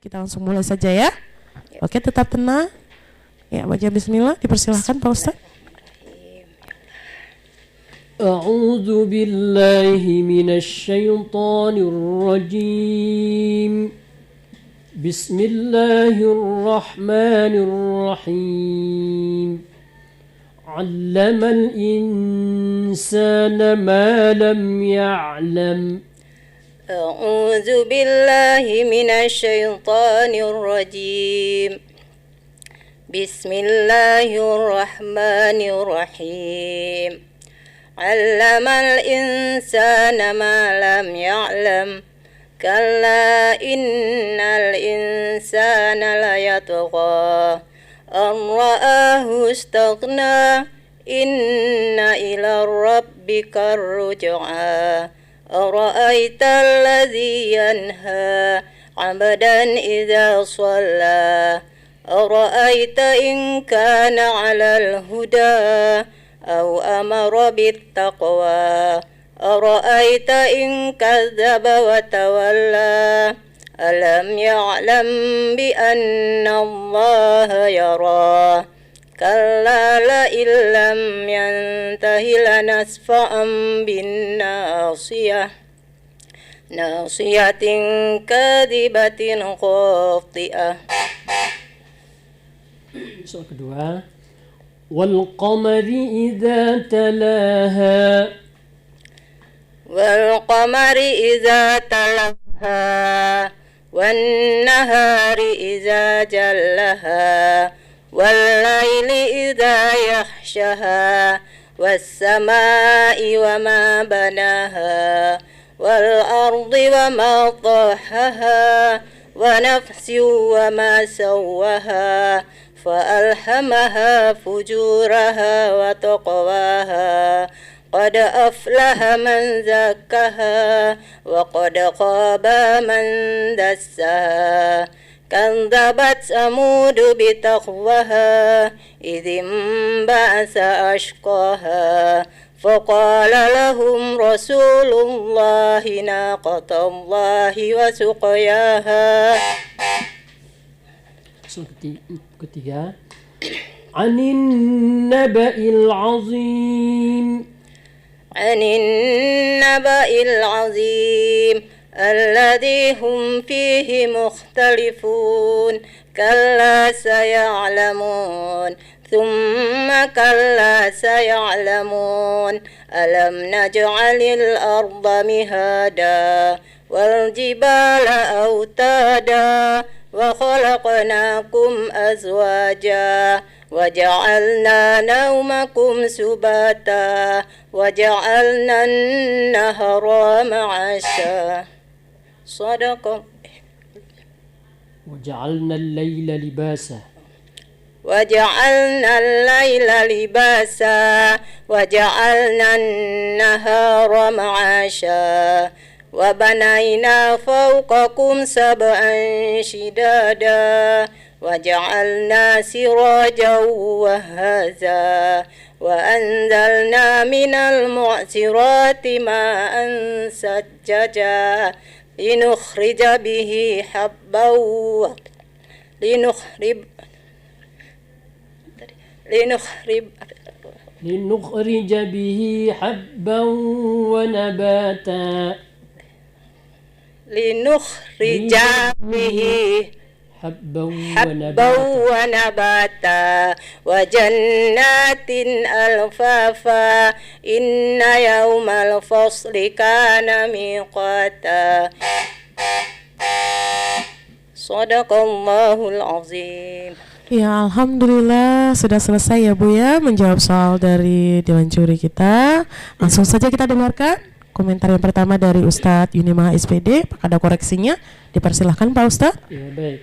kita langsung mulai saja ya. Oke, tetap tenang. Ya, baca bismillah, dipersilahkan Pak Ustaz. A'udzu billahi minasy syaithanir rajim. Bismillahirrahmanirrahim. 'Allamal insana ma lam ya'lam. أعوذ بالله من الشيطان الرجيم بسم الله الرحمن الرحيم علم الإنسان ما لم يعلم كلا إن الإنسان ليطغى أن رآه استغنى إن إلى ربك الرجعى أرأيت الذي ينهى عبدا إذا صلى أرأيت إن كان على الهدى أو أمر بالتقوى أرأيت إن كذب وتولى ألم يعلم بأن الله يرى كلا لئن لم ينته لنسفعا بالناصية ناصية كاذبة خاطئة. Soal kedua, wal qamari idza talaha. wal qamari idza talaha wan nahari idza jallaha والليل إذا يغشاها والسماء وما بناها والأرض وما طحاها ونفس وما سواها فألهمها فجورها وتقواها قد أفلح من زكاها وقد خاب من دساها كذبت ثمود بتقواها إذ انبعث أشقاها فقال لهم رسول الله ناقة الله وسقياها. Ketiga, Anin naba'il azim. Anin naba'il azim الذي هم فيه مختلفون كلا سيعلمون ثم كلا سيعلمون ألم نجعل الأرض مهادا والجبال أوتادا وخلقناكم أزواجا وجعلنا نومكم سباتا وجعلنا النهر معاشا صدق وجعلنا الليل لباسا وجعلنا الليل لباسا وجعلنا النهار معاشا وبنينا فوقكم سبعا شدادا وجعلنا سراجا وهاجا وأنزلنا من المعصرات ماء ثجاجا لنخرج به حبا لنخرج به حبا ونباتا لنخرج به حبا ونباتا وجنات ألفافا إن يوم الفصل كان ميقاتا صدق الله العظيم. Ya, alhamdulillah sudah selesai ya Bu ya menjawab soal dari Dewan Juri kita. Langsung saja kita dengarkan komentar yang pertama dari Ustadz Yunimah SPD. Apakah ada koreksinya? Dipersilahkan Pak Ustadz. Ya baik,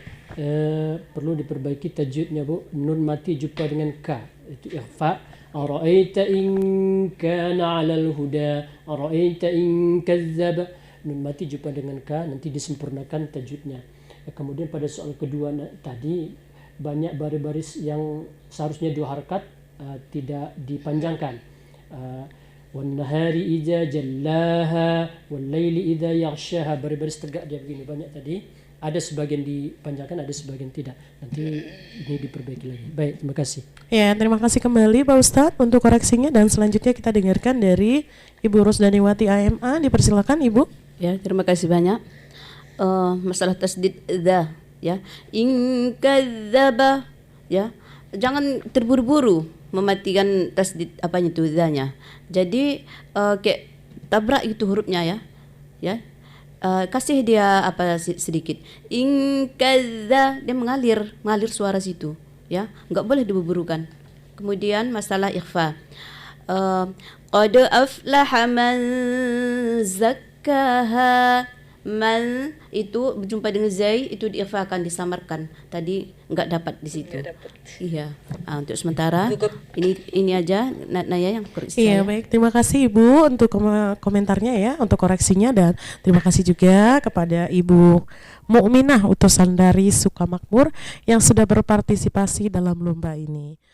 perlu diperbaiki tajwidnya Bu. Nun mati jumpa dengan ka, itu ikhfa. Ara'aita in kana 'alal huda, ara'aita in kazzaba. Nun mati jumpa dengan ka, nanti disempurnakan tajwidnya. Kemudian pada soal kedua tadi banyak baris-baris yang seharusnya dua harakat tidak dipanjangkan. Wan nahari idza jallaha wal laili idza yaghshaha, baris-baris tegak dia begini banyak tadi ada sebagian dipanjangkan, ada sebagian tidak. Nanti ini diperbaiki lagi. Baik, terima kasih. Ya, terima kasih kembali Pak Ustadz untuk koreksinya, dan selanjutnya kita dengarkan dari Ibu Rusdaniwati AMA. Dipersilakan Ibu. Ya, terima kasih banyak. Masalah tasdid dza, ya. In kadzdzaba, ya. Jangan terburu-buru mematikan tasdid apanya itu dzanya. Jadi kayak tabrak itu hurufnya, ya. Ya. Kasih dia sedikit. In kadza, dia mengalir suara situ, ya. Enggak boleh dibuburukan. Kemudian masalah ikhfa. Qad aflaha man zakkaha. Man itu berjumpa dengan zai itu diikhfakan, disamarkan. Tadi enggak dapat di situ. Iya. Untuk sementara ini aja Naya yang koreksi. Iya, baik. Terima kasih Ibu untuk komentarnya ya, untuk koreksinya, dan terima kasih juga kepada Ibu Mukminah utusan dari Sukamakmur yang sudah berpartisipasi dalam lomba ini.